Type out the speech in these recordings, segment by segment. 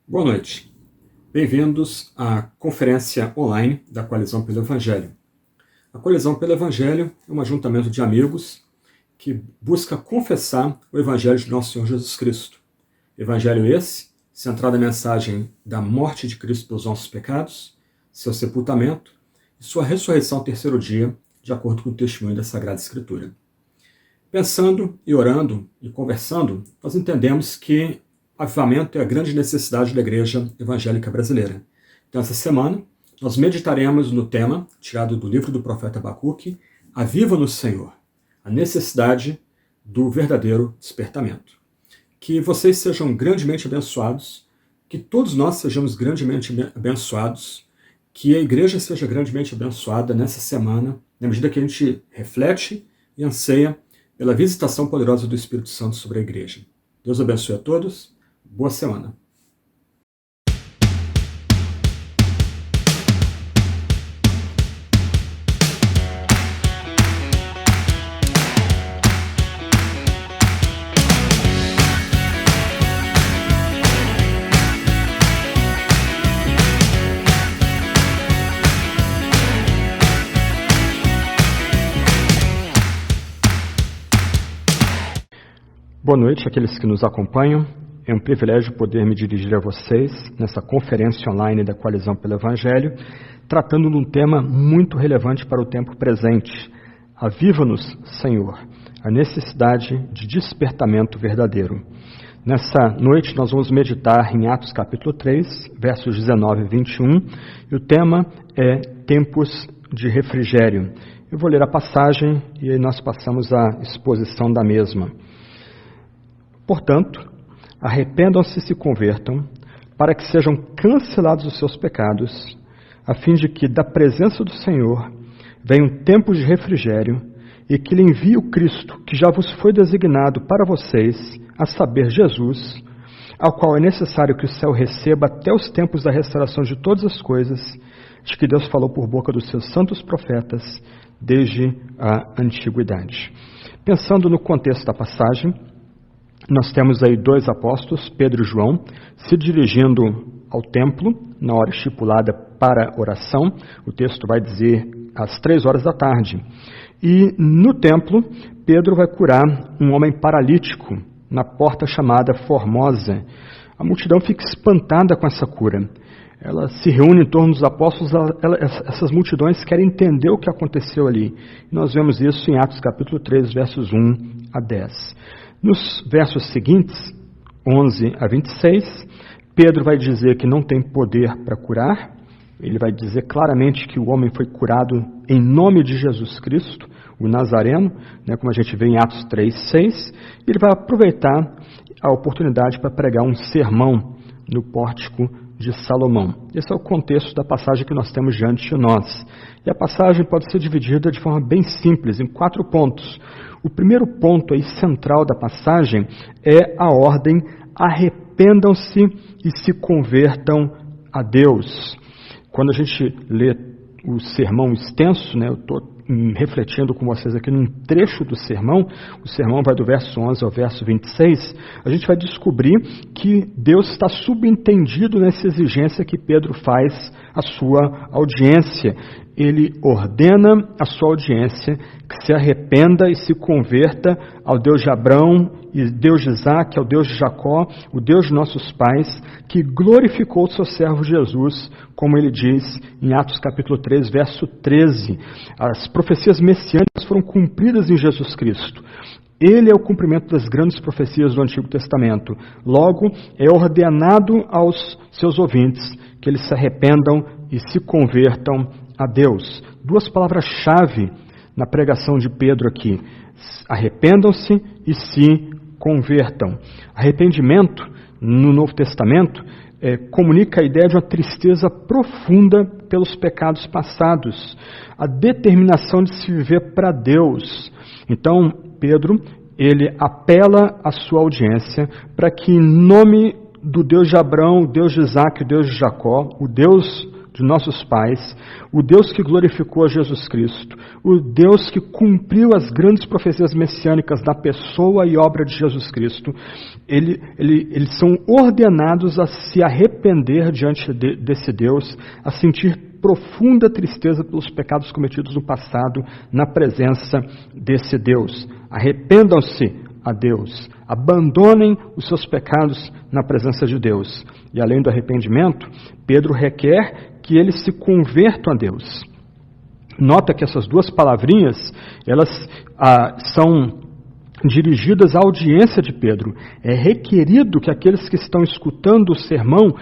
Boa noite. Bem-vindos à conferência online da Coalizão pelo Evangelho. A Coalizão pelo Evangelho é um ajuntamento de amigos que busca confessar o Evangelho de nosso Senhor Jesus Cristo. Evangelho esse, centrado na mensagem da morte de Cristo pelos nossos pecados, seu sepultamento e sua ressurreição ao terceiro dia, de acordo com o testemunho da Sagrada Escritura. Pensando e orando e conversando, nós entendemos que avivamento é a grande necessidade da igreja evangélica brasileira. Então, essa semana, nós meditaremos no tema, tirado do livro do profeta Abacuque, Aviva no Senhor, a necessidade do verdadeiro despertamento. Que vocês sejam grandemente abençoados, que todos nós sejamos grandemente abençoados, que a igreja seja grandemente abençoada nessa semana, na medida que a gente reflete e anseia pela visitação poderosa do Espírito Santo sobre a igreja. Deus abençoe a todos. Boa semana. Boa noite àqueles que nos acompanham. É um privilégio poder me dirigir a vocês nessa conferência online da Coalizão pelo Evangelho, tratando de um tema muito relevante para o tempo presente. Aviva-nos, Senhor, a necessidade de despertamento verdadeiro. Nessa noite nós vamos meditar em Atos capítulo 3, versos 19 e 21, e o tema é tempos de refrigério. Eu vou ler a passagem e aí nós passamos à exposição da mesma. Portanto, arrependam-se e se convertam, para que sejam cancelados os seus pecados, a fim de que da presença do Senhor venham tempos de refrigério, e que lhe envie o Cristo, que já vos foi designado para vocês, a saber, Jesus, ao qual é necessário que o céu receba até os tempos da restauração de todas as coisas, de que Deus falou por boca dos seus santos profetas, desde a antiguidade. Pensando no contexto da passagem, nós temos aí dois apóstolos, Pedro e João, se dirigindo ao templo, na hora estipulada para oração. O texto vai dizer às 3 horas da tarde. E no templo, Pedro vai curar um homem paralítico na porta chamada Formosa. A multidão fica espantada com essa cura. Ela se reúne em torno dos apóstolos, essas multidões querem entender o que aconteceu ali. E nós vemos isso em Atos capítulo 3, versos 1 a 10. Nos versos seguintes, 11 a 26, Pedro vai dizer que não tem poder para curar. Ele vai dizer claramente que o homem foi curado em nome de Jesus Cristo, o Nazareno, como a gente vê em Atos 3, 6. Ele vai aproveitar a oportunidade para pregar um sermão no pórtico de Salomão. Esse é o contexto da passagem que nós temos diante de nós. E a passagem pode ser dividida de forma bem simples, em 4 pontos. O primeiro ponto aí central da passagem é a ordem: arrependam-se e se convertam a Deus. Quando a gente lê o sermão extenso, eu estou refletindo com vocês aqui num trecho do sermão, o sermão vai do verso 11 ao verso 26, a gente vai descobrir que Deus está subentendido nessa exigência que Pedro faz à sua audiência. Ele ordena à sua audiência que se arrependa e se converta ao Deus de Abraão e Deus de Isaac, ao Deus de Jacó, o Deus de nossos pais, que glorificou o seu servo Jesus, como ele diz em Atos capítulo 3, verso 13. As profecias messiânicas foram cumpridas em Jesus Cristo. Ele é o cumprimento das grandes profecias do Antigo Testamento. Logo, é ordenado aos seus ouvintes que eles se arrependam e se convertam a Deus. 2 palavras-chave na pregação de Pedro aqui: arrependam-se e se convertam. Arrependimento, no Novo Testamento, comunica a ideia de uma tristeza profunda pelos pecados passados, a determinação de se viver para Deus. Então, Pedro, ele apela à sua audiência para que, em nome do Deus de Abraão, o Deus de Isaac, o Deus de Jacó, o Deus de nossos pais, o Deus que glorificou a Jesus Cristo, o Deus que cumpriu as grandes profecias messiânicas da pessoa e obra de Jesus Cristo, eles são ordenados a se arrepender diante desse Deus, a sentir profunda tristeza pelos pecados cometidos no passado na presença desse Deus. Arrependam-se a Deus, abandonem os seus pecados na presença de Deus. E além do arrependimento, Pedro requer que eles se convertam a Deus. Nota que essas duas palavrinhas, elas são dirigidas à audiência de Pedro. É requerido que aqueles que estão escutando o sermão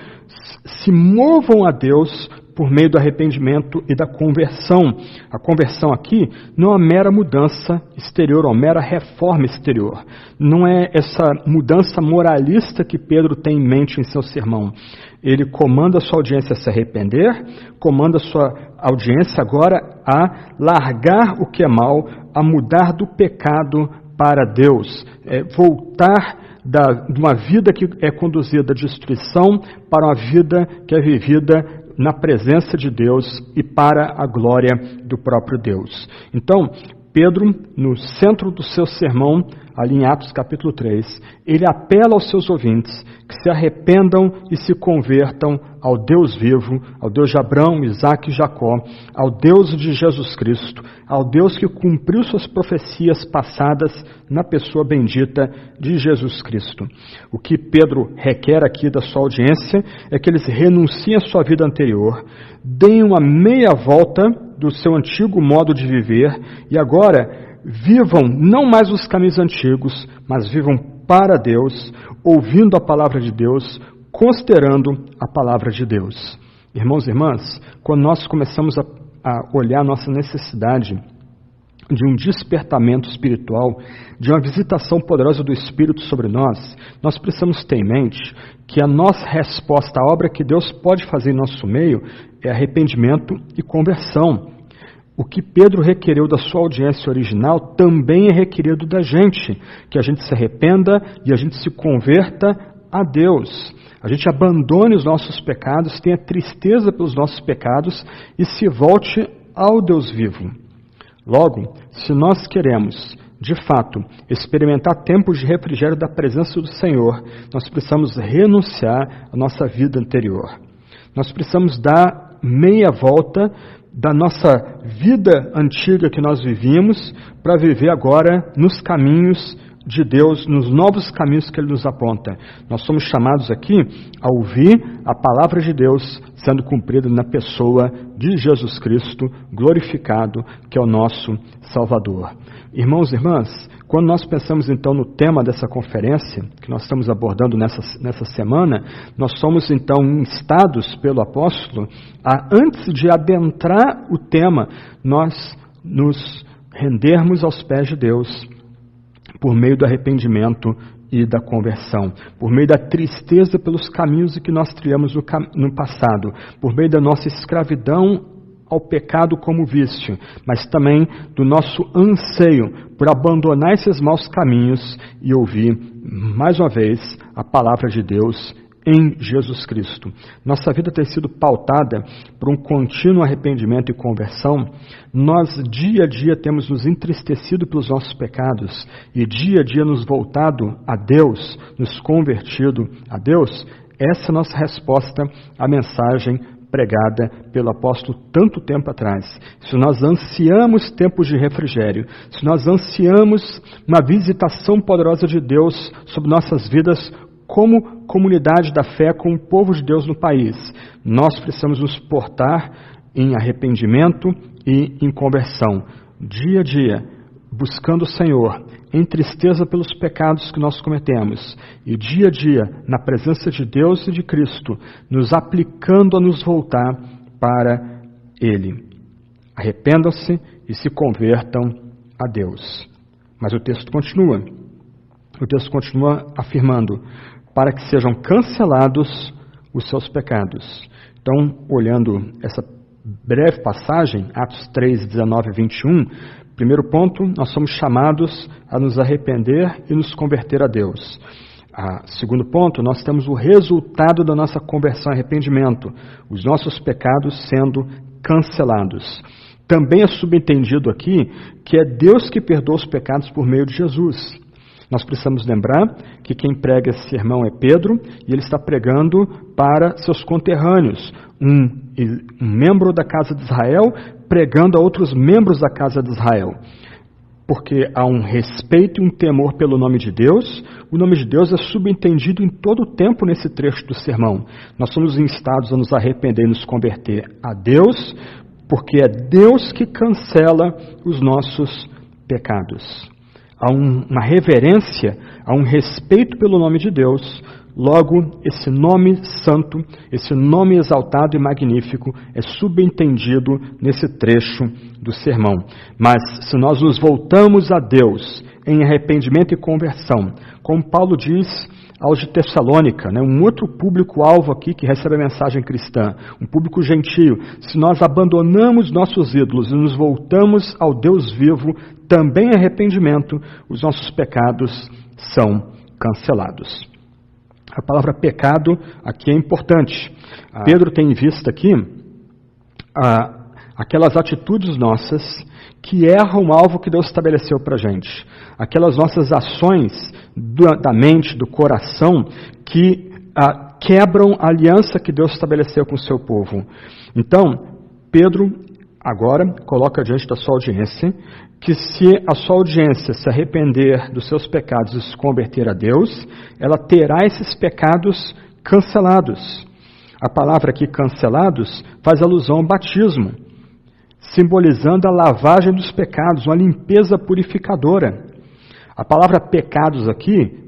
se movam a Deus por meio do arrependimento e da conversão. A conversão aqui não é uma mera mudança exterior, uma mera reforma exterior. Não é essa mudança moralista que Pedro tem em mente em seu sermão. Ele comanda a sua audiência a se arrepender, comanda a sua audiência agora a largar o que é mal, a mudar do pecado para Deus, voltar de uma vida que é conduzida à destruição para uma vida que é vivida na presença de Deus e para a glória do próprio Deus. Então, Pedro, no centro do seu sermão, ali em Atos capítulo 3, ele apela aos seus ouvintes que se arrependam e se convertam ao Deus vivo, ao Deus de Abraão, Isaque e Jacó, ao Deus de Jesus Cristo, ao Deus que cumpriu suas profecias passadas na pessoa bendita de Jesus Cristo. O que Pedro requer aqui da sua audiência é que eles renunciem à sua vida anterior, deem uma meia volta do seu antigo modo de viver e agora vivam não mais os caminhos antigos, mas vivam para Deus, ouvindo a palavra de Deus, considerando a palavra de Deus. Irmãos e irmãs, quando nós começamos a olhar a nossa necessidade de um despertamento espiritual, de uma visitação poderosa do Espírito sobre nós, nós precisamos ter em mente que a nossa resposta à obra que Deus pode fazer em nosso meio é arrependimento e conversão. O que Pedro requereu da sua audiência original também é requerido da gente, que a gente se arrependa e a gente se converta a Deus. A gente abandone os nossos pecados, tenha tristeza pelos nossos pecados e se volte ao Deus vivo. Logo, se nós queremos, de fato, experimentar tempos de refrigério da presença do Senhor, nós precisamos renunciar à nossa vida anterior. Nós precisamos dar meia volta da nossa vida antiga que nós vivíamos para viver agora nos caminhos de Deus, nos novos caminhos que Ele nos aponta. Nós somos chamados aqui a ouvir a palavra de Deus sendo cumprida na pessoa de Jesus Cristo, glorificado, que é o nosso Salvador. Irmãos e irmãs, quando nós pensamos então no tema dessa conferência, que nós estamos abordando nessa semana, nós somos então instados pelo apóstolo a, antes de adentrar o tema, nós nos rendermos aos pés de Deus, por meio do arrependimento e da conversão, por meio da tristeza pelos caminhos que nós trilhamos no passado, por meio da nossa escravidão ao pecado como vício, mas também do nosso anseio por abandonar esses maus caminhos e ouvir, mais uma vez, a palavra de Deus em Jesus Cristo. Nossa vida tem sido pautada por um contínuo arrependimento e conversão. Nós, dia a dia, temos nos entristecido pelos nossos pecados e dia a dia nos voltado a Deus, nos convertido a Deus. Essa é a nossa resposta à mensagem pregada pelo apóstolo tanto tempo atrás. Se nós ansiamos tempos de refrigério, se nós ansiamos uma visitação poderosa de Deus sobre nossas vidas como comunidade da fé, como povo de Deus no país, nós precisamos nos portar em arrependimento e em conversão, dia a dia, buscando o Senhor, em tristeza pelos pecados que nós cometemos, e dia a dia, na presença de Deus e de Cristo, nos aplicando a nos voltar para Ele. Arrependam-se e se convertam a Deus. Mas o texto continua. O texto continua afirmando, para que sejam cancelados os seus pecados. Então, olhando essa breve passagem, Atos 3, 19 e 21, primeiro ponto, nós somos chamados a nos arrepender e nos converter a Deus. Segundo ponto, nós temos o resultado da nossa conversão e arrependimento, os nossos pecados sendo cancelados. Também é subentendido aqui que é Deus que perdoa os pecados por meio de Jesus. Nós precisamos lembrar que quem prega esse sermão é Pedro, e ele está pregando para seus conterrâneos, um membro da casa de Israel pregando a outros membros da casa de Israel. Porque há um respeito e um temor pelo nome de Deus. O nome de Deus é subentendido em todo o tempo nesse trecho do sermão. Nós somos instados a nos arrepender e nos converter a Deus, porque é Deus que cancela os nossos pecados. Há uma reverência, há um respeito pelo nome de Deus. Logo, esse nome santo, esse nome exaltado e magnífico é subentendido nesse trecho do sermão. Mas se nós nos voltamos a Deus em arrependimento e conversão, como Paulo diz aos de Tessalônica, um outro público-alvo aqui que recebe a mensagem cristã, um público gentio, se nós abandonamos nossos ídolos e nos voltamos ao Deus vivo, também em arrependimento, os nossos pecados são cancelados. A palavra pecado aqui é importante. Pedro tem em vista aqui aquelas atitudes nossas que erram o alvo que Deus estabeleceu para a gente. Aquelas nossas ações da mente, do coração, que quebram a aliança que Deus estabeleceu com o seu povo. Então, Pedro agora coloca diante da sua audiência que se a sua audiência se arrepender dos seus pecados e se converter a Deus, ela terá esses pecados cancelados. A palavra aqui cancelados faz alusão ao batismo, simbolizando a lavagem dos pecados, uma limpeza purificadora. A palavra pecados aqui,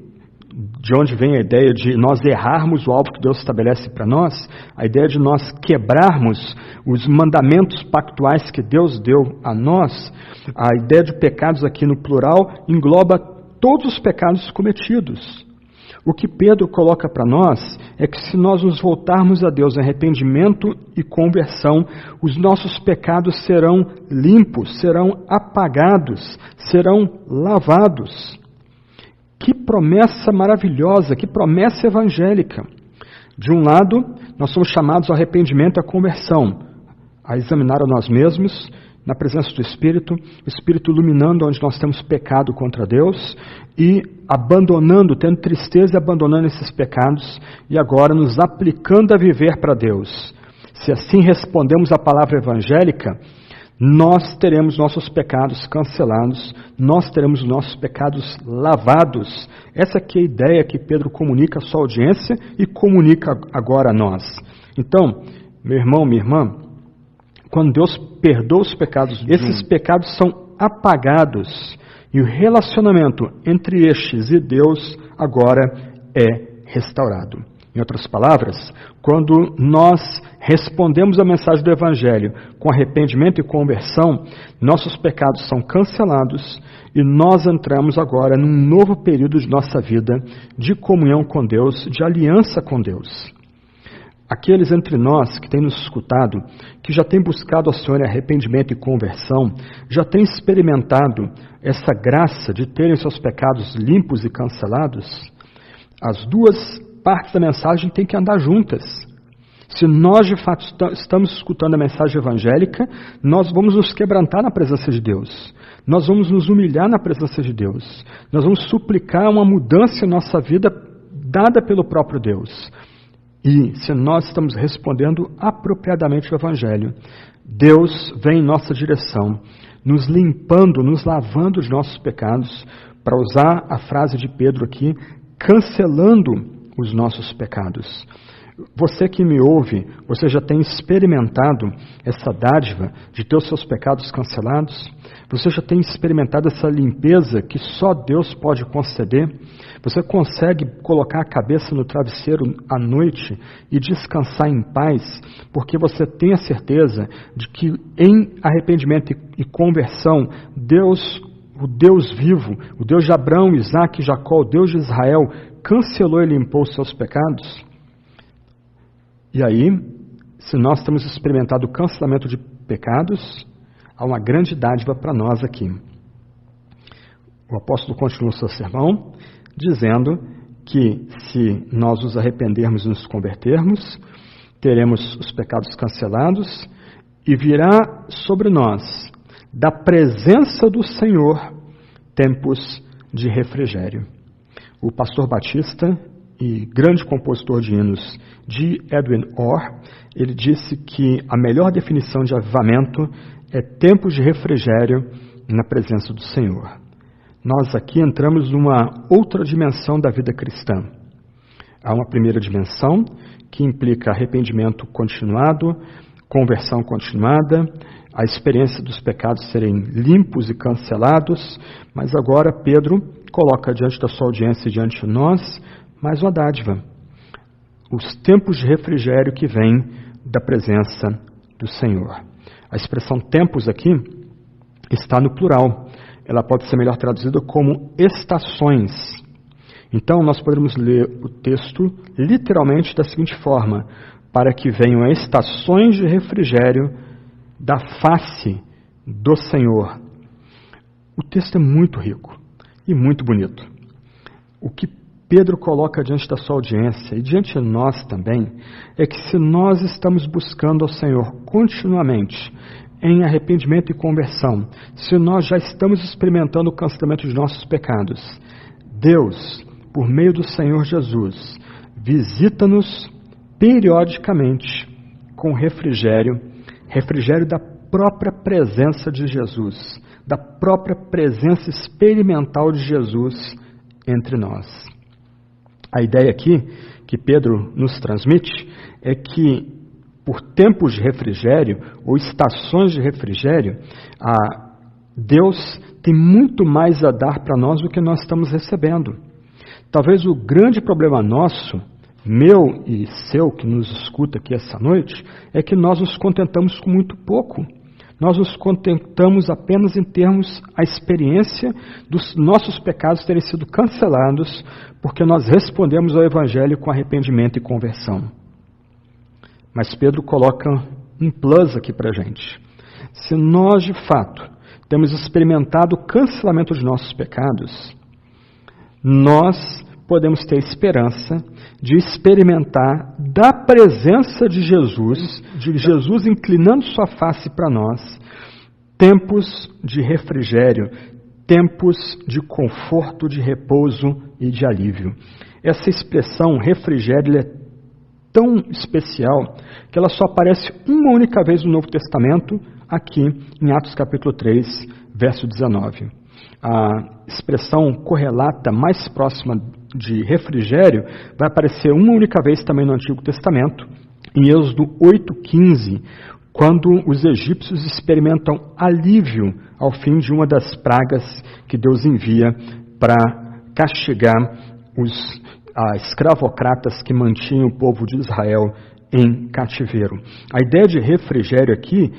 de onde vem a ideia de nós errarmos o alvo que Deus estabelece para nós, a ideia de nós quebrarmos os mandamentos pactuais que Deus deu a nós, a ideia de pecados aqui no plural engloba todos os pecados cometidos. O que Pedro coloca para nós é que se nós nos voltarmos a Deus em arrependimento e conversão, os nossos pecados serão limpos, serão apagados, serão lavados. Que promessa maravilhosa, que promessa evangélica. De um lado, nós somos chamados ao arrependimento e à conversão, a examinar a nós mesmos, na presença do Espírito, o Espírito iluminando onde nós temos pecado contra Deus e abandonando, tendo tristeza e abandonando esses pecados e agora nos aplicando a viver para Deus. Se assim respondemos à palavra evangélica, nós teremos nossos pecados cancelados, nós teremos nossos pecados lavados. Essa aqui é a ideia que Pedro comunica à sua audiência e comunica agora a nós. Então, meu irmão, minha irmã, quando Deus perdoa os pecados, esses pecados são apagados e o relacionamento entre estes e Deus agora é restaurado. Em outras palavras, quando nós respondemos à mensagem do Evangelho com arrependimento e conversão, nossos pecados são cancelados e nós entramos agora num novo período de nossa vida de comunhão com Deus, de aliança com Deus. Aqueles entre nós que têm nos escutado, que já têm buscado ao Senhor em arrependimento e conversão, já têm experimentado essa graça de terem seus pecados limpos e cancelados, as duas partes da mensagem têm que andar juntas. Se nós de fato estamos escutando a mensagem evangélica, nós vamos nos quebrantar na presença de Deus. Nós vamos nos humilhar na presença de Deus. Nós vamos suplicar uma mudança em nossa vida dada pelo próprio Deus. E se nós estamos respondendo apropriadamente o Evangelho, Deus vem em nossa direção, nos limpando, nos lavando de nossos pecados, para usar a frase de Pedro aqui, cancelando os nossos pecados. Você que me ouve, você já tem experimentado essa dádiva de ter os seus pecados cancelados? Você já tem experimentado essa limpeza que só Deus pode conceder? Você consegue colocar a cabeça no travesseiro à noite e descansar em paz, porque você tem a certeza de que em arrependimento e conversão, Deus, o Deus vivo, o Deus de Abraão, Isaque e Jacó, o Deus de Israel, cancelou e limpou os seus pecados? E aí, se nós temos experimentado o cancelamento de pecados, há uma grande dádiva para nós aqui. O apóstolo continua o seu sermão, dizendo que se nós nos arrependermos e nos convertermos, teremos os pecados cancelados e virá sobre nós, da presença do Senhor, tempos de refrigério. O pastor batista e grande compositor de hinos G. Edwin Orr, ele disse que a melhor definição de avivamento é tempos de refrigério na presença do Senhor. Nós aqui entramos numa outra dimensão da vida cristã. Há uma primeira dimensão que implica arrependimento continuado, conversão continuada, a experiência dos pecados serem limpos e cancelados, mas agora Pedro coloca diante da sua audiência e diante de nós mais uma dádiva. Os tempos de refrigério que vêm da presença do Senhor. A expressão tempos aqui está no plural. Ela pode ser melhor traduzida como estações. Então, nós podemos ler o texto literalmente da seguinte forma: para que venham estações de refrigério da face do Senhor. O texto é muito rico e muito bonito. O que Pedro coloca diante da sua audiência e diante de nós também é que se nós estamos buscando ao Senhor continuamente em arrependimento e conversão, se nós já estamos experimentando o cancelamento de nossos pecados, Deus, por meio do Senhor Jesus, visita-nos periodicamente com refrigério da própria presença de Jesus, da própria presença experimental de Jesus entre nós. A ideia aqui que Pedro nos transmite é que por tempos de refrigério ou estações de refrigério, Deus tem muito mais a dar para nós do que nós estamos recebendo. Talvez o grande problema nosso, meu e seu, que nos escuta aqui essa noite, é que nós nos contentamos com muito pouco. Nós nos contentamos apenas em termos a experiência dos nossos pecados terem sido cancelados, porque nós respondemos ao Evangelho com arrependimento e conversão. Mas Pedro coloca um plus aqui para a gente. Se nós, de fato, temos experimentado o cancelamento de nossos pecados, nós podemos ter esperança de experimentar da presença de Jesus inclinando sua face para nós, tempos de refrigério, tempos de conforto, de repouso e de alívio. Essa expressão refrigério é tão especial que ela só aparece uma única vez no Novo Testamento, aqui em Atos capítulo 3, verso 19. A expressão correlata mais próxima de refrigério vai aparecer uma única vez também no Antigo Testamento, em Êxodo 8,15, quando os egípcios experimentam alívio ao fim de uma das pragas que Deus envia para castigar os escravocratas que mantinham o povo de Israel em cativeiro. A ideia de refrigério aqui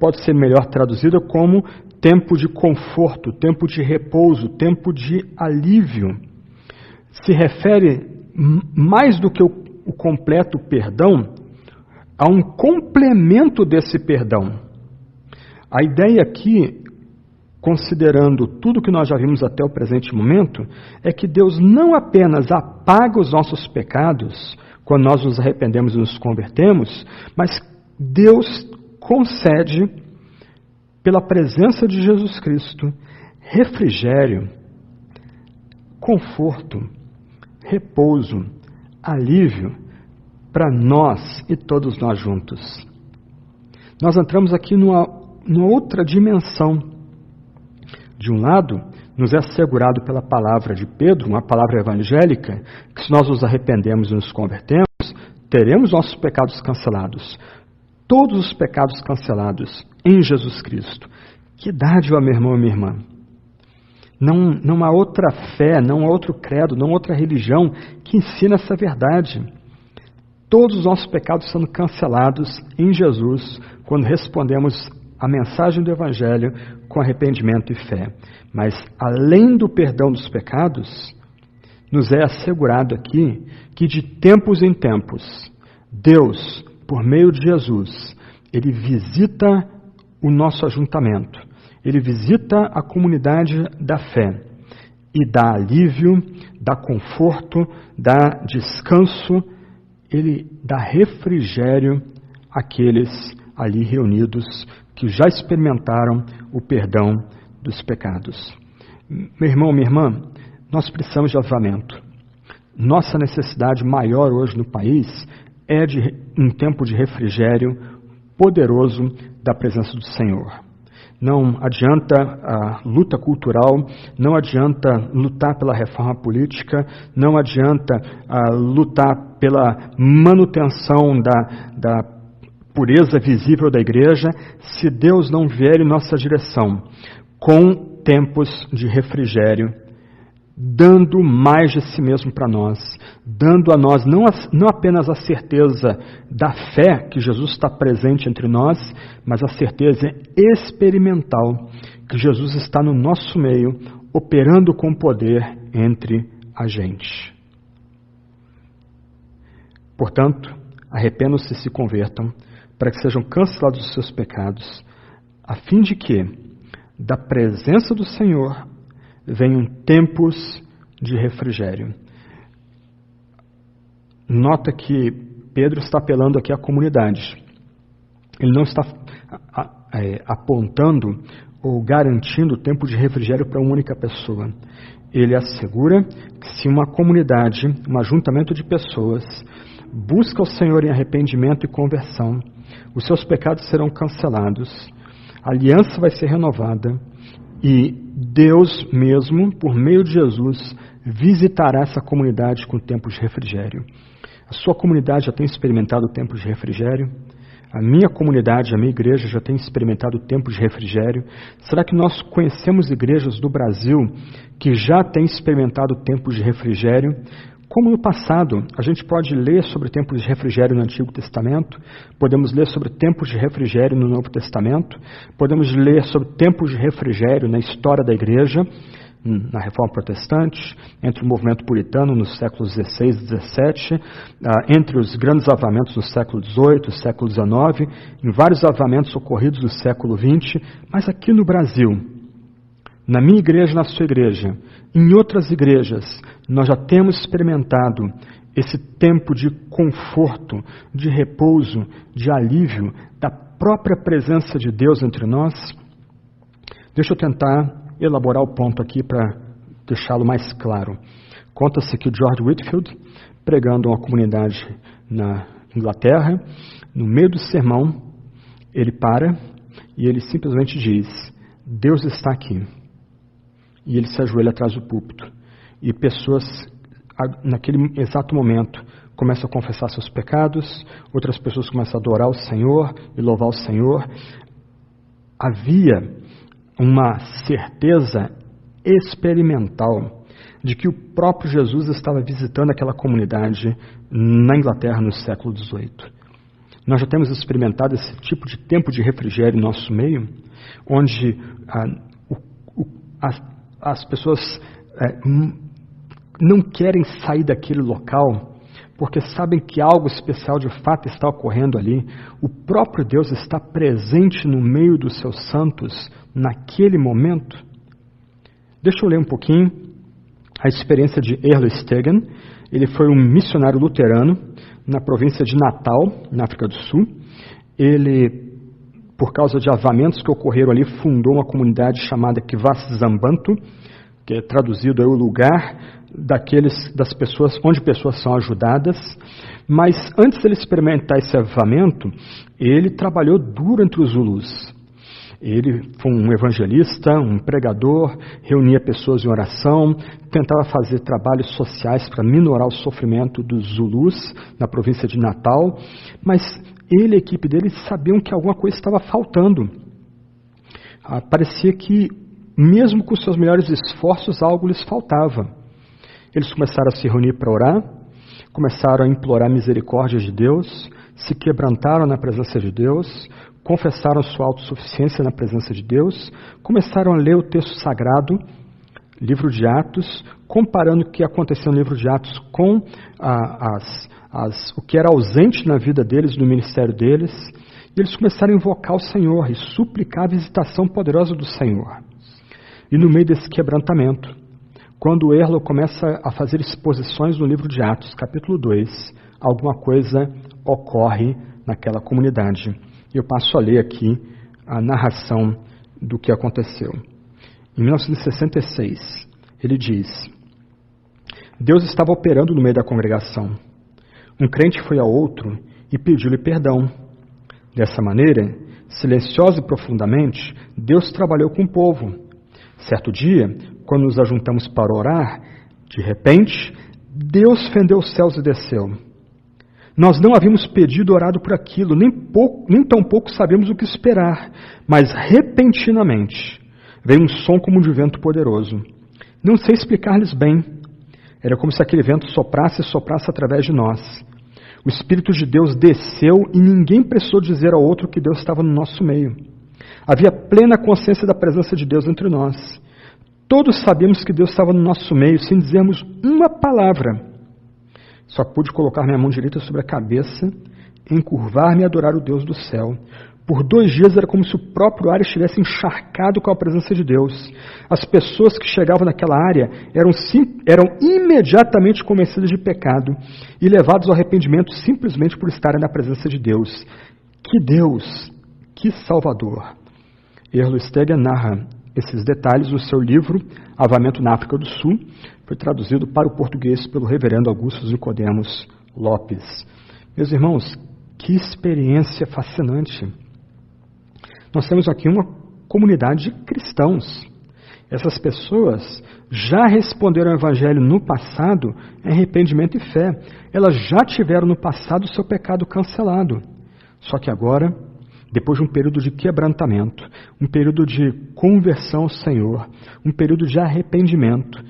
pode ser melhor traduzida como tempo de conforto, tempo de repouso, tempo de alívio. Se refere mais do que o completo perdão a um complemento desse perdão. A ideia aqui, considerando tudo que nós já vimos até o presente momento, é que Deus não apenas apaga os nossos pecados quando nós nos arrependemos e nos convertemos, mas Deus concede, pela presença de Jesus Cristo, refrigério, conforto, repouso, alívio para nós e todos nós juntos. Nós entramos aqui numa outra dimensão. De um lado, nos é assegurado pela palavra de Pedro, uma palavra evangélica, que se nós nos arrependemos e nos convertemos, teremos nossos pecados cancelados. Todos os pecados cancelados em Jesus Cristo. Que dádiva, meu irmão e minha irmã. Não há outra fé, não há outro credo, não há outra religião que ensina essa verdade. Todos os nossos pecados sendo cancelados em Jesus, quando respondemos a mensagem do Evangelho com arrependimento e fé. Mas, além do perdão dos pecados, nos é assegurado aqui que de tempos em tempos, Deus, por meio de Jesus, Ele visita o nosso ajuntamento, Ele visita a comunidade da fé e dá alívio, dá conforto, dá descanso, ele dá refrigério àqueles ali reunidos que já experimentaram o perdão dos pecados. Meu irmão, minha irmã, nós precisamos de avivamento. Nossa necessidade maior hoje no país é de um tempo de refrigério poderoso da presença do Senhor. Não adianta a luta cultural, não adianta lutar pela reforma política, não adianta lutar pela manutenção da pureza visível da igreja, se Deus não vier em nossa direção com tempos de refrigério, dando mais de si mesmo para nós, dando a nós não apenas a certeza da fé que Jesus está presente entre nós, mas a certeza experimental que Jesus está no nosso meio, operando com poder entre a gente. Portanto, arrependam-se e se convertam, para que sejam cancelados os seus pecados, a fim de que, da presença do Senhor, venham tempos de refrigério. Nota que Pedro está apelando aqui à comunidade. Ele não está apontando ou garantindo o tempo de refrigério para uma única pessoa. Ele assegura que se uma comunidade, um ajuntamento de pessoas, busca o Senhor em arrependimento e conversão, os seus pecados serão cancelados, a aliança vai ser renovada e Deus mesmo, por meio de Jesus, visitará essa comunidade com tempos de refrigério. A sua comunidade já tem experimentado tempos de refrigério? A minha comunidade, a minha igreja já tem experimentado tempos de refrigério? Será que nós conhecemos igrejas do Brasil que já têm experimentado tempos de refrigério? Como no passado, a gente pode ler sobre tempos de refrigério no Antigo Testamento, podemos ler sobre tempos de refrigério no Novo Testamento, podemos ler sobre tempos de refrigério na história da igreja, na Reforma Protestante, entre o movimento puritano nos séculos XVI e XVII, entre os grandes avivamentos do século XVIII, século XIX, em vários avivamentos ocorridos no século XX, mas aqui no Brasil, na minha igreja, na sua igreja, em outras igrejas, nós já temos experimentado esse tempo de conforto, de repouso, de alívio, da própria presença de Deus entre nós. Deixa eu tentar elaborar o ponto aqui para deixá-lo mais claro. Conta-se que o George Whitefield, pregando a uma comunidade na Inglaterra, no meio do sermão, ele para e ele simplesmente diz: Deus está aqui. E ele se ajoelha atrás do púlpito. E pessoas, naquele exato momento, começam a confessar seus pecados, outras pessoas começam a adorar o Senhor e louvar o Senhor. Havia uma certeza experimental de que o próprio Jesus estava visitando aquela comunidade na Inglaterra no século XVIII. Nós já temos experimentado esse tipo de tempo de refrigério em nosso meio, onde as pessoas não querem sair daquele local porque sabem que algo especial de fato está ocorrendo ali. O próprio Deus está presente no meio dos seus santos naquele momento. Deixa eu ler um pouquinho a experiência de Erle Stegen. Ele foi um missionário luterano na província de Natal, na África do Sul. Ele, por causa de avivamentos que ocorreram ali, fundou uma comunidade chamada Kivas Zambantu, que é traduzido aí o lugar das pessoas, onde pessoas são ajudadas. Mas antes de ele experimentar esse avivamento, ele trabalhou duro entre os Zulus. Ele foi um evangelista, um pregador, reunia pessoas em oração, tentava fazer trabalhos sociais para minorar o sofrimento dos Zulus na província de Natal, mas ele e a equipe dele sabiam que alguma coisa estava faltando. Parecia que, mesmo com seus melhores esforços, algo lhes faltava. Eles começaram a se reunir para orar, começaram a implorar a misericórdia de Deus, se quebrantaram na presença de Deus, confessaram sua autossuficiência na presença de Deus, começaram a ler o texto sagrado, livro de Atos, comparando o que aconteceu no livro de Atos com o que era ausente na vida deles, no ministério deles, e eles começaram a invocar o Senhor e suplicar a visitação poderosa do Senhor. E no meio desse quebrantamento, quando o Erlo começa a fazer exposições no livro de Atos, capítulo 2, alguma coisa ocorre naquela comunidade. Eu passo a ler aqui a narração do que aconteceu. Em 1966, ele diz: Deus estava operando no meio da congregação. Um crente foi a outro e pediu-lhe perdão. Dessa maneira, silenciosa e profundamente, Deus trabalhou com o povo. Certo dia, quando nos ajuntamos para orar, de repente, Deus fendeu os céus e desceu. Nós não havíamos pedido ou orado por aquilo, nem tampouco sabíamos o que esperar, mas repentinamente veio um som como de vento poderoso. Não sei explicar-lhes bem. Era como se aquele vento soprasse e soprasse através de nós. O Espírito de Deus desceu e ninguém precisou dizer ao outro que Deus estava no nosso meio. Havia plena consciência da presença de Deus entre nós. Todos sabíamos que Deus estava no nosso meio, sem dizermos uma palavra. Só pude colocar minha mão direita sobre a cabeça, encurvar-me e adorar o Deus do céu. Por 2 dias era como se o próprio ar estivesse encharcado com a presença de Deus. As pessoas que chegavam naquela área eram imediatamente convencidas de pecado e levadas ao arrependimento simplesmente por estarem na presença de Deus. Que Deus! Que Salvador! Erlo Stegen narra esses detalhes no seu livro Avamento na África do Sul. Foi traduzido para o português pelo reverendo Augusto Nicodemos Lopes. Meus irmãos, que experiência fascinante! Nós temos aqui uma comunidade de cristãos. Essas pessoas já responderam ao Evangelho no passado em arrependimento e fé. Elas já tiveram no passado o seu pecado cancelado. Só que agora, depois de um período de quebrantamento, um período de conversão ao Senhor, um período de arrependimento,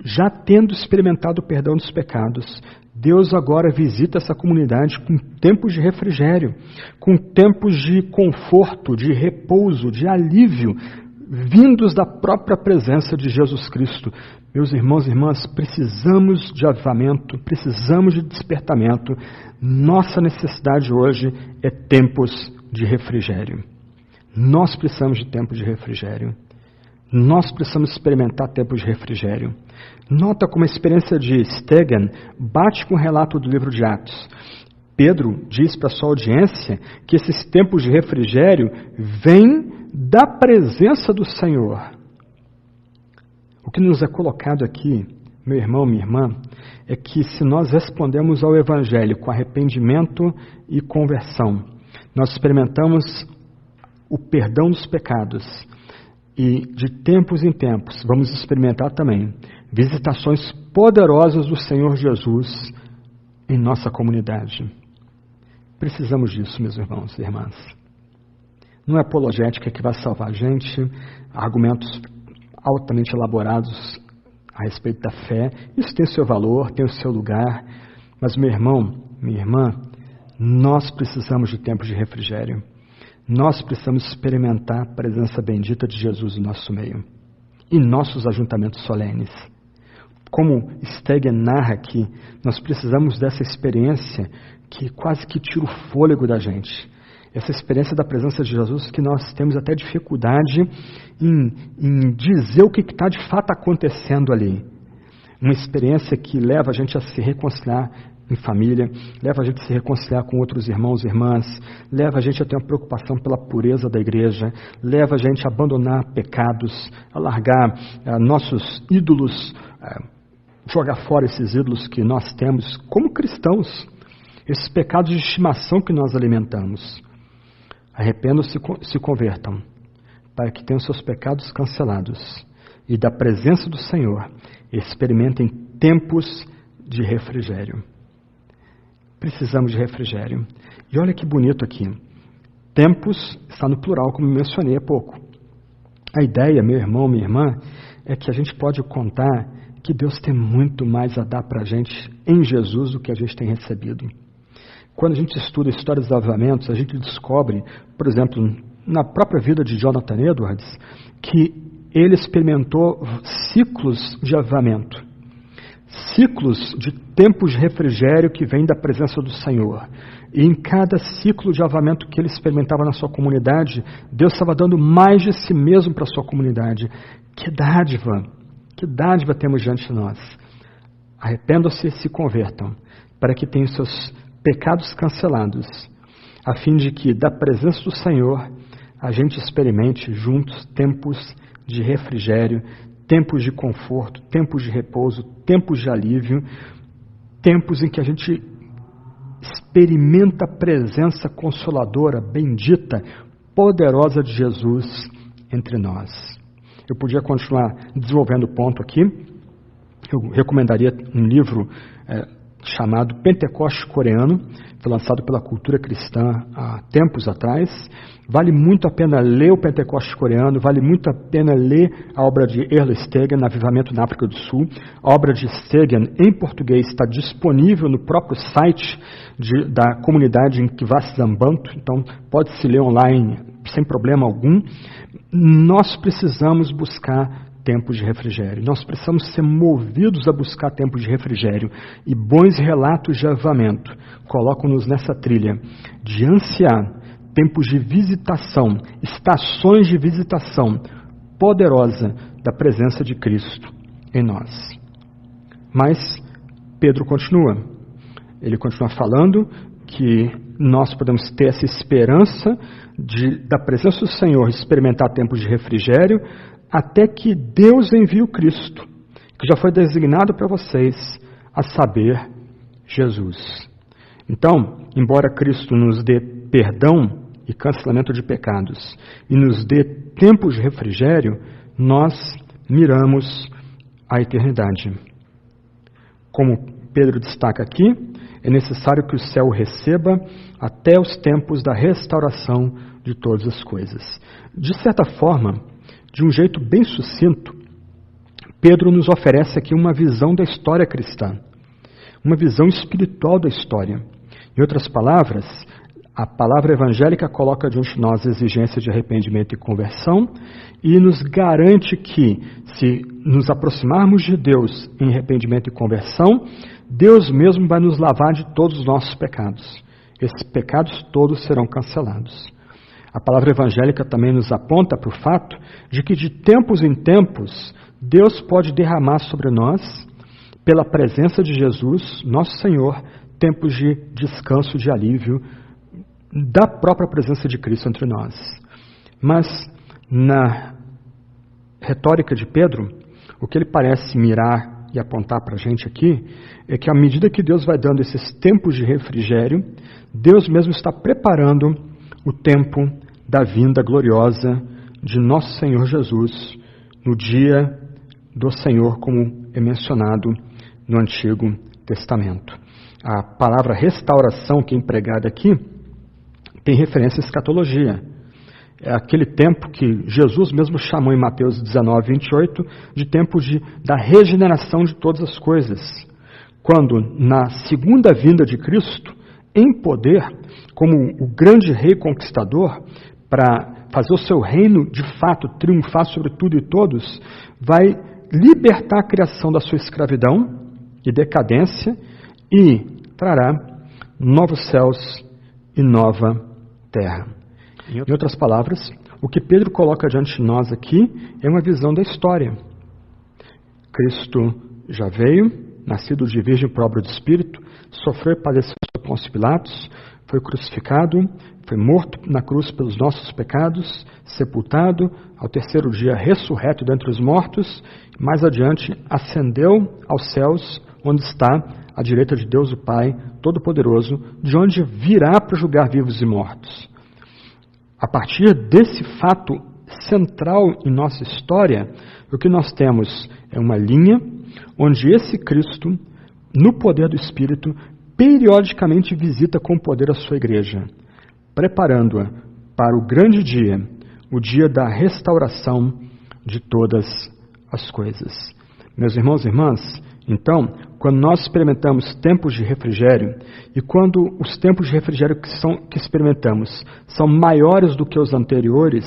já tendo experimentado o perdão dos pecados, Deus agora visita essa comunidade com tempos de refrigério, com tempos de conforto, de repouso, de alívio, vindos da própria presença de Jesus Cristo. Meus irmãos e irmãs, precisamos de avivamento, precisamos de despertamento. Nossa necessidade hoje é tempos de refrigério. Nós precisamos de tempos de refrigério. Nós precisamos experimentar tempos de refrigério. Nota como a experiência de Stegen bate com o relato do livro de Atos. Pedro diz para a sua audiência que esses tempos de refrigério vêm da presença do Senhor. O que nos é colocado aqui, meu irmão, minha irmã, é que se nós respondemos ao Evangelho com arrependimento e conversão, nós experimentamos o perdão dos pecados. E de tempos em tempos vamos experimentar também visitações poderosas do Senhor Jesus em nossa comunidade. Precisamos disso, meus irmãos e irmãs. Não é apologética que vai salvar a gente, argumentos altamente elaborados a respeito da fé. Isso tem o seu valor, tem o seu lugar. Mas, meu irmão, minha irmã, nós precisamos de tempos de refrigério. Nós precisamos experimentar a presença bendita de Jesus no nosso meio, em nossos ajuntamentos solenes. Como Stegen narra aqui, nós precisamos dessa experiência que quase que tira o fôlego da gente. Essa experiência da presença de Jesus que nós temos até dificuldade em dizer o que está de fato acontecendo ali. Uma experiência que leva a gente a se reconciliar em família, leva a gente a se reconciliar com outros irmãos e irmãs, leva a gente a ter uma preocupação pela pureza da igreja, leva a gente a abandonar pecados, a largar nossos ídolos, jogar fora esses ídolos que nós temos como cristãos, esses pecados de estimação que nós alimentamos. Arrependam-se e se convertam, para que tenham seus pecados cancelados e da presença do Senhor experimentem tempos de refrigério. Precisamos de refrigério. E olha que bonito aqui. Tempos está no plural, como mencionei há pouco. A ideia, meu irmão, minha irmã, é que a gente pode contar que Deus tem muito mais a dar para a gente em Jesus do que a gente tem recebido. Quando a gente estuda histórias de avivamentos, a gente descobre, por exemplo, na própria vida de Jonathan Edwards, que ele experimentou ciclos de avivamento. Ciclos de tempos de refrigério que vêm da presença do Senhor. E em cada ciclo de avivamento que ele experimentava na sua comunidade, Deus estava dando mais de si mesmo para a sua comunidade. Que dádiva! Que dádiva temos diante de nós. Arrependam-se e se convertam, para que tenham seus pecados cancelados, a fim de que, da presença do Senhor, a gente experimente juntos tempos de refrigério, tempos de conforto, tempos de repouso, tempos de alívio, tempos em que a gente experimenta a presença consoladora, bendita, poderosa de Jesus entre nós. Eu podia continuar desenvolvendo o ponto aqui. Eu recomendaria um livro chamado Pentecoste Coreano, foi lançado pela Cultura Cristã há tempos atrás. Vale muito a pena ler o Pentecoste Coreano, vale muito a pena ler a obra de Erle Stegen, Avivamento na África do Sul. A obra de Stegen, em português, está disponível no próprio site da comunidade em Kivasi Zambanto, então pode-se ler online sem problema algum. Nós precisamos buscar tempos de refrigério. Nós precisamos ser movidos a buscar tempos de refrigério. E bons relatos de avivamento colocam-nos nessa trilha de ansiar tempos de visitação, estações de visitação poderosa da presença de Cristo em nós. Mas Pedro continua. Ele continua falando que nós podemos ter essa esperança da presença do Senhor, experimentar tempos de refrigério, até que Deus envie o Cristo, que já foi designado para vocês, a saber, Jesus. Então, embora Cristo nos dê perdão e cancelamento de pecados, e nos dê tempos de refrigério, nós miramos a eternidade. Como Pedro destaca aqui, é necessário que o céu o receba até os tempos da restauração de todas as coisas. De certa forma, de um jeito bem sucinto, Pedro nos oferece aqui uma visão da história cristã, uma visão espiritual da história. Em outras palavras, a palavra evangélica coloca diante de nós a exigência de arrependimento e conversão e nos garante que, se nos aproximarmos de Deus em arrependimento e conversão, Deus mesmo vai nos lavar de todos os nossos pecados. Esses pecados todos serão cancelados. A palavra evangélica também nos aponta para o fato de que de tempos em tempos Deus pode derramar sobre nós, pela presença de Jesus, nosso Senhor, tempos de descanso, de alívio, da própria presença de Cristo entre nós. Mas na retórica de Pedro, o que ele parece mirar e apontar para a gente aqui é que à medida que Deus vai dando esses tempos de refrigério, Deus mesmo está preparando o tempo da vinda gloriosa de nosso Senhor Jesus no dia do Senhor, como é mencionado no Antigo Testamento. A palavra restauração que é empregada aqui tem referência à escatologia. É aquele tempo que Jesus mesmo chamou em Mateus 19, 28 de tempo da regeneração de todas as coisas. Quando, na segunda vinda de Cristo, em poder, como o grande rei conquistador, para fazer o seu reino de fato triunfar sobre tudo e todos, vai libertar a criação da sua escravidão e decadência e trará novos céus e nova terra. Em outras palavras, o que Pedro coloca diante de nós aqui é uma visão da história. Cristo já veio, nascido de virgem por obra do Espírito, sofreu e padeceu sob Pôncio Pilatos, foi crucificado, foi morto na cruz pelos nossos pecados, sepultado, ao terceiro dia ressurreto dentre os mortos, mais adiante ascendeu aos céus, onde está à direita de Deus o Pai Todo-Poderoso, de onde virá para julgar vivos e mortos. A partir desse fato central em nossa história, o que nós temos é uma linha onde esse Cristo, no poder do Espírito, periodicamente visita com poder a sua igreja, preparando-a para o grande dia, o dia da restauração de todas as coisas. Meus irmãos e irmãs, então, quando nós experimentamos tempos de refrigério, e quando os tempos de refrigério que experimentamos são maiores do que os anteriores,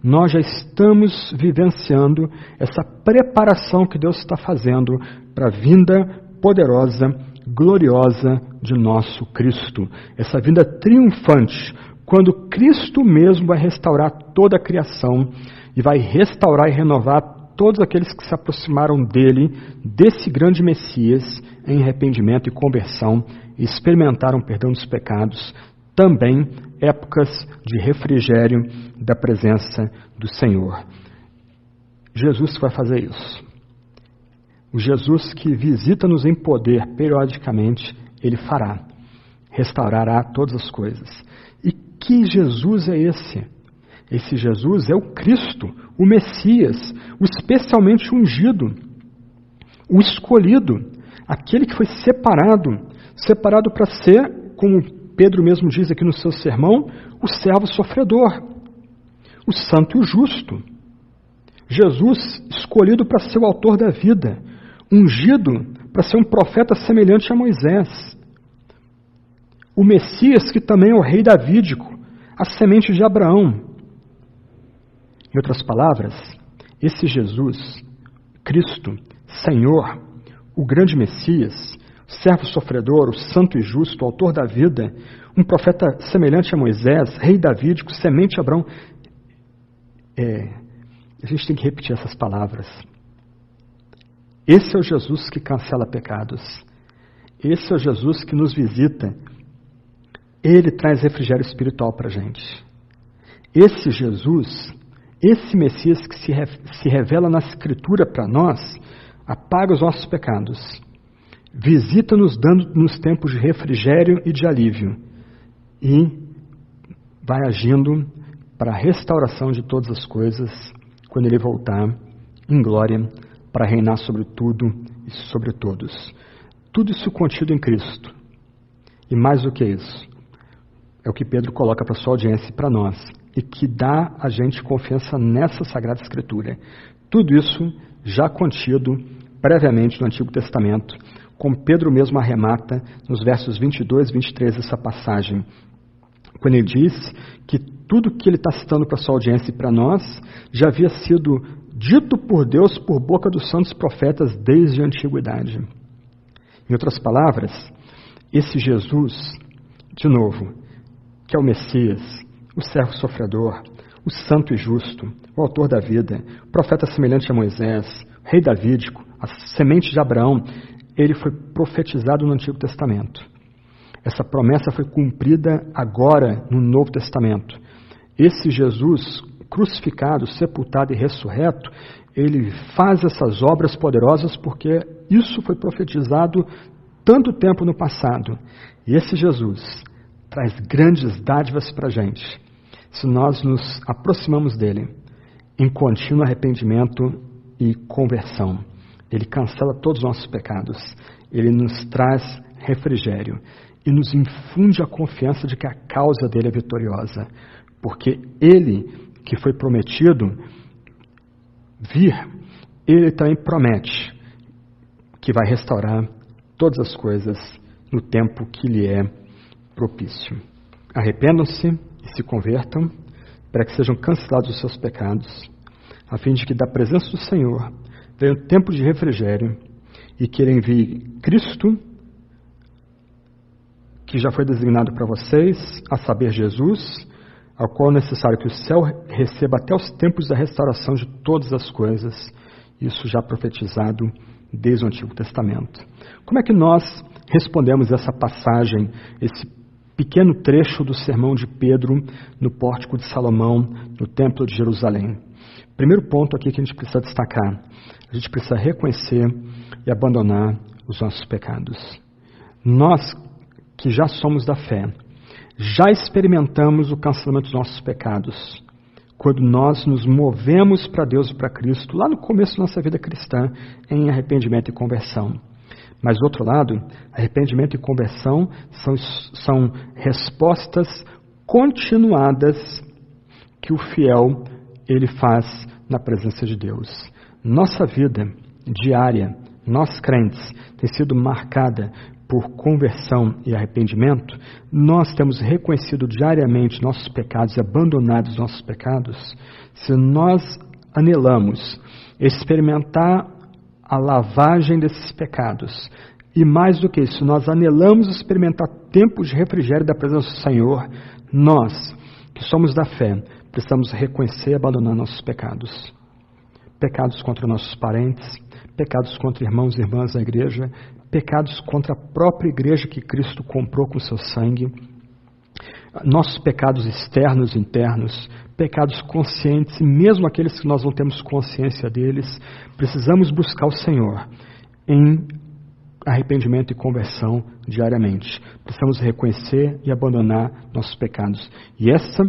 nós já estamos vivenciando essa preparação que Deus está fazendo para a vinda poderosa, gloriosa de nosso Cristo. Essa vinda triunfante, quando Cristo mesmo vai restaurar toda a criação e vai restaurar e renovar todos aqueles que se aproximaram dele, desse grande Messias, em arrependimento e conversão, e experimentaram o perdão dos pecados, também épocas de refrigério da presença do Senhor. Jesus vai fazer isso. O Jesus que visita-nos em poder periodicamente, ele fará, restaurará todas as coisas. E que Jesus é esse? Esse Jesus é o Cristo, o Messias, o especialmente ungido, o escolhido, aquele que foi separado para ser, como Pedro mesmo diz aqui no seu sermão, o servo sofredor, o santo e o justo. Jesus escolhido para ser o autor da vida, ungido para ser um profeta semelhante a Moisés. O Messias que também é o rei davídico, a semente de Abraão. Em outras palavras, esse Jesus, Cristo, Senhor, o grande Messias, servo sofredor, o santo e justo, o autor da vida, um profeta semelhante a Moisés, rei davídico, semente de Abraão. A gente tem que repetir essas palavras. Esse é o Jesus que cancela pecados. Esse é o Jesus que nos visita. Ele traz refrigério espiritual para a gente. Esse Jesus, esse Messias que se revela na Escritura para nós, apaga os nossos pecados, visita-nos dando-nos tempos de refrigério e de alívio, e vai agindo para a restauração de todas as coisas, quando Ele voltar em glória, para reinar sobre tudo e sobre todos. Tudo isso contido em Cristo. E mais do que isso, é o que Pedro coloca para a sua audiência e para nós, e que dá a gente confiança nessa Sagrada Escritura. Tudo isso já contido previamente no Antigo Testamento, como Pedro mesmo arremata nos versos 22 e 23 dessa passagem, quando ele diz que tudo que ele está citando para a sua audiência e para nós já havia sido dito por Deus por boca dos santos profetas desde a antiguidade. Em outras palavras, esse Jesus, de novo, que é o Messias, o servo sofredor, o santo e justo, o autor da vida, o profeta semelhante a Moisés, o rei davídico, a semente de Abraão, ele foi profetizado no Antigo Testamento. Essa promessa foi cumprida agora no Novo Testamento. Esse Jesus crucificado, sepultado e ressurreto, ele faz essas obras poderosas porque isso foi profetizado tanto tempo no passado. E esse Jesus traz grandes dádivas para a gente, se nós nos aproximamos dele em contínuo arrependimento e conversão. Ele cancela todos os nossos pecados, ele nos traz refrigério e nos infunde a confiança de que a causa dele é vitoriosa, porque ele, que foi prometido vir, ele também promete que vai restaurar todas as coisas no tempo que lhe é propício. Arrependam-se e se convertam, para que sejam cancelados os seus pecados, a fim de que da presença do Senhor venha um tempo de refrigério e que Ele envie Cristo, que já foi designado para vocês, a saber, Jesus, ao qual é necessário que o céu receba até os tempos da restauração de todas as coisas, isso já profetizado desde o Antigo Testamento. Como é que nós respondemos essa passagem, esse pequeno trecho do sermão de Pedro no pórtico de Salomão, no Templo de Jerusalém? Primeiro ponto aqui que a gente precisa destacar: a gente precisa reconhecer e abandonar os nossos pecados. Nós que já somos da fé, já experimentamos o cancelamento dos nossos pecados, quando nós nos movemos para Deus e para Cristo, lá no começo da nossa vida cristã, em arrependimento e conversão. Mas, do outro lado, arrependimento e conversão são respostas continuadas que o fiel ele faz na presença de Deus. Nossa vida diária, nós crentes, tem sido marcada por conversão e arrependimento. Nós temos reconhecido diariamente nossos pecados e abandonado os nossos pecados. Se nós anelamos experimentar a lavagem desses pecados, e mais do que isso, nós anelamos experimentar tempos de refrigério da presença do Senhor, nós, que somos da fé, precisamos reconhecer e abandonar nossos pecados. pecados contra nossos parentes, pecados contra irmãos e irmãs da igreja, pecados contra a própria igreja que Cristo comprou com seu sangue, nossos pecados externos e internos, pecados conscientes, e mesmo aqueles que nós não temos consciência deles, precisamos buscar o Senhor em arrependimento e conversão diariamente. Precisamos reconhecer e abandonar nossos pecados. E essa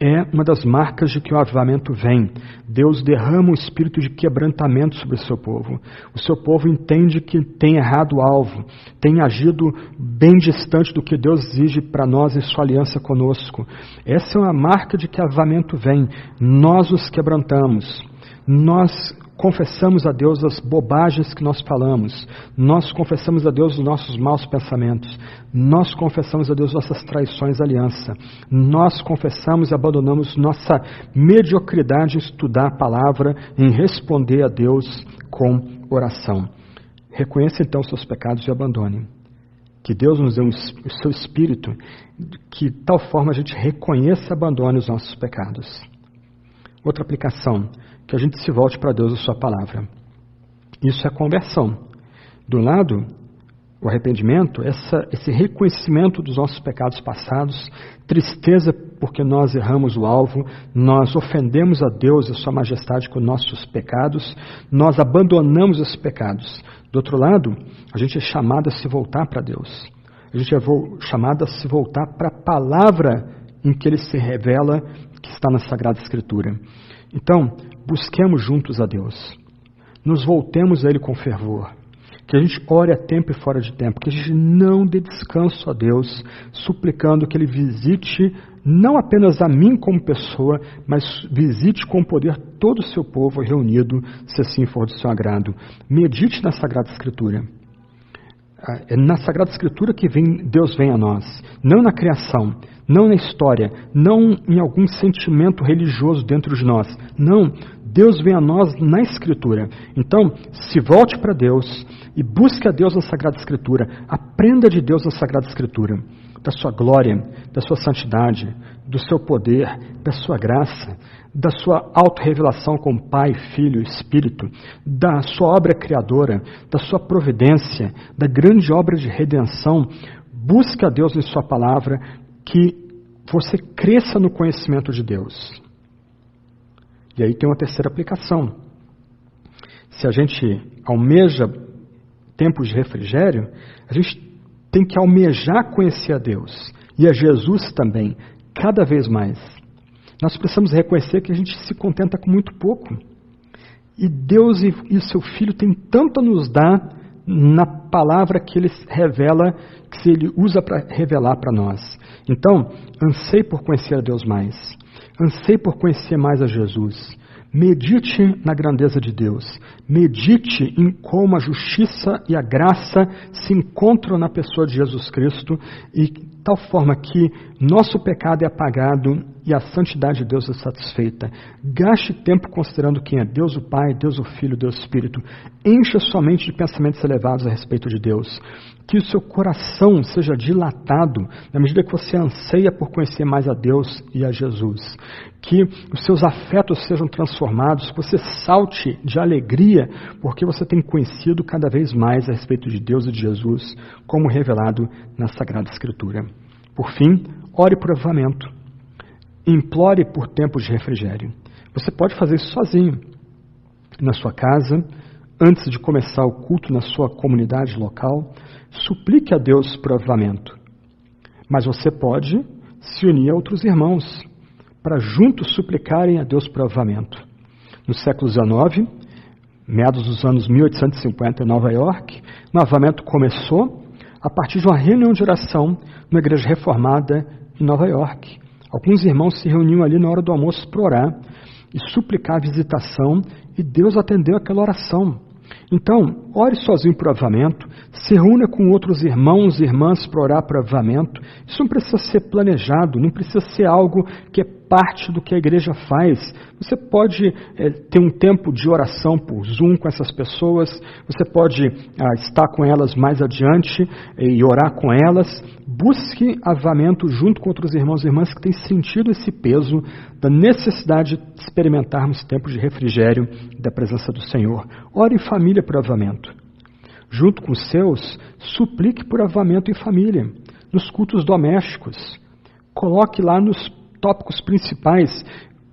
é uma das marcas de que o avivamento vem. Deus derrama um espírito de quebrantamento sobre o seu povo. O seu povo entende que tem errado o alvo, tem agido bem distante do que Deus exige para nós em sua aliança conosco. Essa é uma marca de que o avivamento vem. Nós os quebrantamos. Nós confessamos a Deus as bobagens que nós falamos. Nós confessamos a Deus os nossos maus pensamentos. Nós confessamos a Deus nossas traições à aliança. Nós confessamos e abandonamos nossa mediocridade em estudar a palavra, em responder a Deus com oração. Reconheça então os seus pecados e abandone. Que Deus nos dê o seu Espírito, que de tal forma a gente reconheça e abandone os nossos pecados. Outra aplicação, que a gente se volte para Deus e sua palavra. Isso é conversão. Do lado, o arrependimento, esse reconhecimento dos nossos pecados passados, tristeza porque nós erramos o alvo, nós ofendemos a Deus e a sua majestade com nossos pecados, nós abandonamos esses pecados. Do outro lado, a gente é chamado a se voltar para Deus. A gente é chamado a se voltar para a palavra em que Ele se revela, que está na Sagrada Escritura. Então, busquemos juntos a Deus. Nos voltemos a Ele com fervor. Que a gente ore a tempo e fora de tempo. Que a gente não dê descanso a Deus, suplicando que Ele visite não apenas a mim como pessoa, mas visite com poder todo o seu povo reunido, se assim for do seu agrado. Medite na Sagrada Escritura. É na Sagrada Escritura que Deus vem a nós, não na criação, não na história, não em algum sentimento religioso dentro de nós. Não, Deus vem a nós na Escritura. Então, se volte para Deus e busque a Deus na Sagrada Escritura. Aprenda de Deus na Sagrada Escritura, da sua glória, da sua santidade, do seu poder, da sua graça, da sua autorrevelação como Pai, Filho e Espírito, da sua obra criadora, da sua providência, da grande obra de redenção. Busque a Deus em sua palavra, que você cresça no conhecimento de Deus. E aí tem uma terceira aplicação. Se a gente almeja tempos de refrigério, a gente tem que almejar conhecer a Deus e a Jesus também, cada vez mais. Nós precisamos reconhecer que a gente se contenta com muito pouco. E Deus e o seu Filho têm tanto a nos dar na palavra que Ele revela, que Ele usa para revelar para nós. Então, anseie por conhecer a Deus mais. Anseie por conhecer mais a Jesus. Medite na grandeza de Deus. Medite em como a justiça e a graça se encontram na pessoa de Jesus Cristo, e de tal forma que nosso pecado é apagado e a santidade de Deus é satisfeita. Gaste tempo considerando quem é Deus o Pai, Deus o Filho, Deus o Espírito. Encha sua mente de pensamentos elevados a respeito de Deus. Que o seu coração seja dilatado na medida que você anseia por conhecer mais a Deus e a Jesus. Que os seus afetos sejam transformados, que você salte de alegria porque você tem conhecido cada vez mais a respeito de Deus e de Jesus, como revelado na Sagrada Escritura. Por fim, ore por avivamento. Implore por tempos de refrigério. Você pode fazer isso sozinho, na sua casa, antes de começar o culto na sua comunidade local. Suplique a Deus por avivamento. Mas você pode se unir a outros irmãos para juntos suplicarem a Deus por avivamento. No século XIX, meados dos anos 1850 em Nova York, o avivamento começou a partir de uma reunião de oração na igreja reformada em Nova York. Alguns irmãos se reuniam ali na hora do almoço para orar e suplicar a visitação, e Deus atendeu aquela oração. Então, ore sozinho por avivamento, se reúna com outros irmãos e irmãs para orar por avivamento. Isso não precisa ser planejado, não precisa ser algo que é parte do que a igreja faz. Você pode ter um tempo de oração por Zoom com essas pessoas, você pode estar com elas mais adiante e orar com elas. Busque avivamento junto com outros irmãos e irmãs que têm sentido esse peso da necessidade de experimentarmos tempos de refrigério da presença do Senhor. Ore em família por avivamento. Junto com os seus, suplique por avivamento em família, nos cultos domésticos. Coloque lá nos tópicos principais: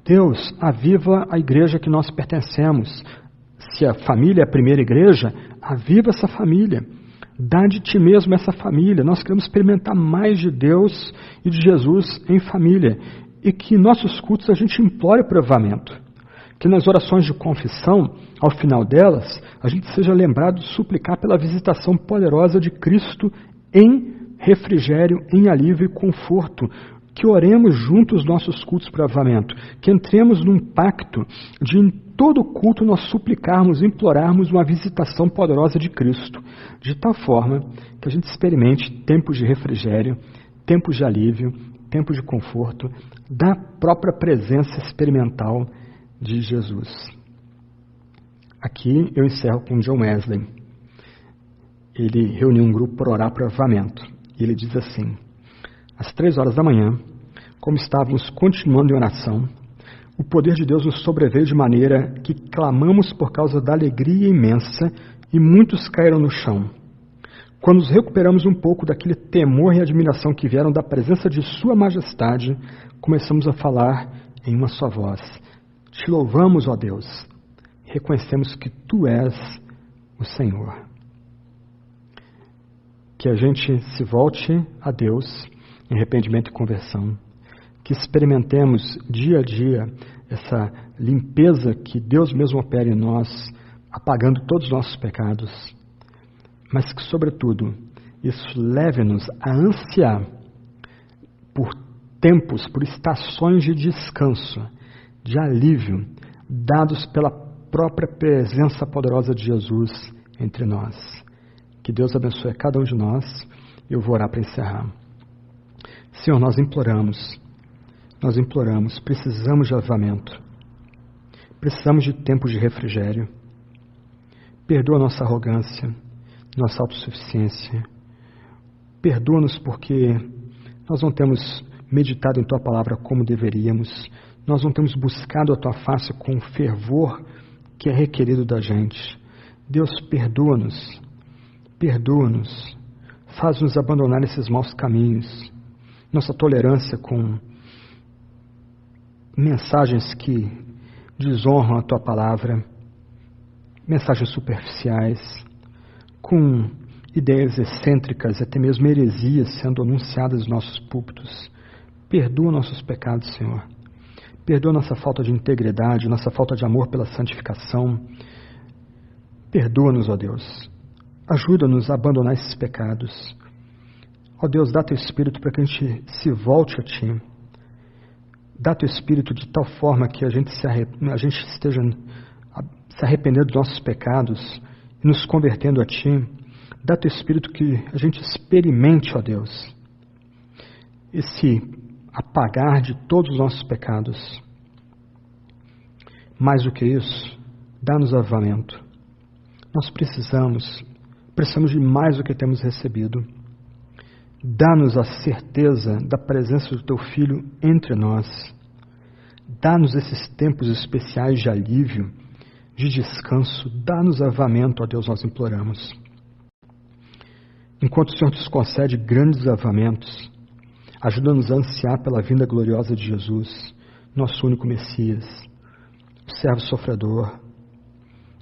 Deus, aviva a igreja que nós pertencemos. Se a família é a primeira igreja, aviva essa família. Dá de ti mesmo essa família. Nós queremos experimentar mais de Deus e de Jesus em família. E que em nossos cultos a gente implore por avivamento. Que nas orações de confissão, ao final delas, a gente seja lembrado de suplicar pela visitação poderosa de Cristo em refrigério, em alívio e conforto. Que oremos juntos nossos cultos para avivamento. Que entremos num pacto de em todo culto nós suplicarmos, implorarmos uma visitação poderosa de Cristo. De tal forma que a gente experimente tempos de refrigério, tempos de alívio, tempos de conforto, da própria presença experimental de Jesus. Aqui eu encerro com John Wesley. Ele reuniu um grupo para orar para o avivamento. E ele diz assim: às 3 horas da manhã, como estávamos continuando em oração, o poder de Deus nos sobreveio de maneira que clamamos por causa da alegria imensa e muitos caíram no chão. Quando nos recuperamos um pouco daquele temor e admiração que vieram da presença de Sua Majestade, começamos a falar em uma só voz: Te louvamos, ó Deus, e reconhecemos que Tu és o Senhor. Que a gente se volte a Deus em arrependimento e conversão. Que experimentemos dia a dia essa limpeza que Deus mesmo opera em nós, apagando todos os nossos pecados. Mas que, sobretudo, isso leve-nos a ansiar por tempos, por estações de descanso, de alívio, dados pela própria presença poderosa de Jesus entre nós. Que Deus abençoe cada um de nós. Eu vou orar para encerrar. Senhor, nós imploramos, precisamos de avivamento, precisamos de tempos de refrigério. Perdoa nossa arrogância, nossa autossuficiência. Perdoa-nos porque nós não temos meditado em Tua palavra como deveríamos, nós não temos buscado a Tua face com o fervor que é requerido da gente. Deus, perdoa-nos, faz-nos abandonar esses maus caminhos, nossa tolerância com mensagens que desonram a Tua palavra, mensagens superficiais, com ideias excêntricas, até mesmo heresias sendo anunciadas nos nossos púlpitos. Perdoa nossos pecados, Senhor. Perdoa nossa falta de integridade, nossa falta de amor pela santificação. Perdoa-nos, ó Deus. Ajuda-nos a abandonar esses pecados. Ó Deus, dá Teu Espírito para que a gente se volte a Ti. Dá Teu Espírito de tal forma que a gente esteja se arrependendo dos nossos pecados e nos convertendo a Ti. Dá Teu Espírito que a gente experimente, ó Deus, esse apagar de todos os nossos pecados. Mais do que isso, dá-nos avivamento. Nós precisamos de mais do que temos recebido. Dá-nos a certeza da presença do Teu Filho entre nós. Dá-nos esses tempos especiais de alívio, de descanso. Dá-nos avivamento, ó Deus, nós imploramos. Enquanto o Senhor nos concede grandes avivamentos, ajuda-nos a ansiar pela vinda gloriosa de Jesus, nosso único Messias, o servo sofredor,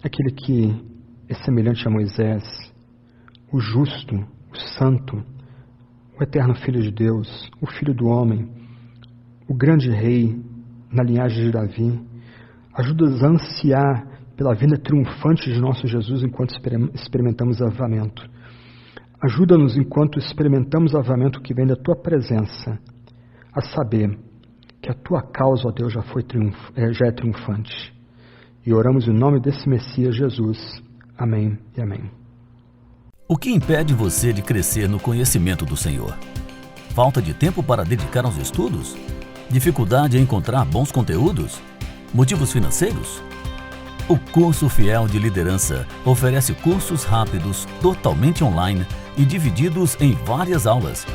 aquele que é semelhante a Moisés, o justo, o santo, o eterno Filho de Deus, o Filho do homem, o grande Rei na linhagem de Davi. Ajuda-nos a ansiar pela vinda triunfante de nosso Jesus enquanto experimentamos avivamento. Ajuda-nos enquanto experimentamos avivamento que vem da Tua presença, a saber que a Tua causa, ó Deus, já é triunfante. E oramos em nome desse Messias Jesus. Amém e amém. O que impede você de crescer no conhecimento do Senhor? Falta de tempo para dedicar aos estudos? Dificuldade em encontrar bons conteúdos? Motivos financeiros? O Curso Fiel de Liderança oferece cursos rápidos, totalmente online e divididos em várias aulas.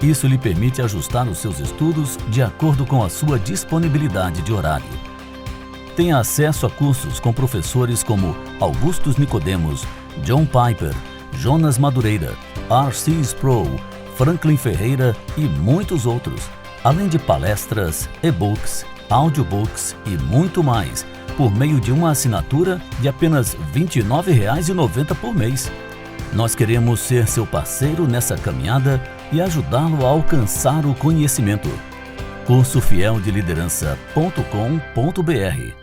Isso lhe permite ajustar os seus estudos de acordo com a sua disponibilidade de horário. Tenha acesso a cursos com professores como Augustus Nicodemos, John Piper, Jonas Madureira, R.C. Sproul, Franklin Ferreira e muitos outros, além de palestras, e-books, audiobooks e muito mais, por meio de uma assinatura de apenas R$ 29,90 por mês. Nós queremos ser seu parceiro nessa caminhada e ajudá-lo a alcançar o conhecimento. Curso Fiel de Liderança.com.br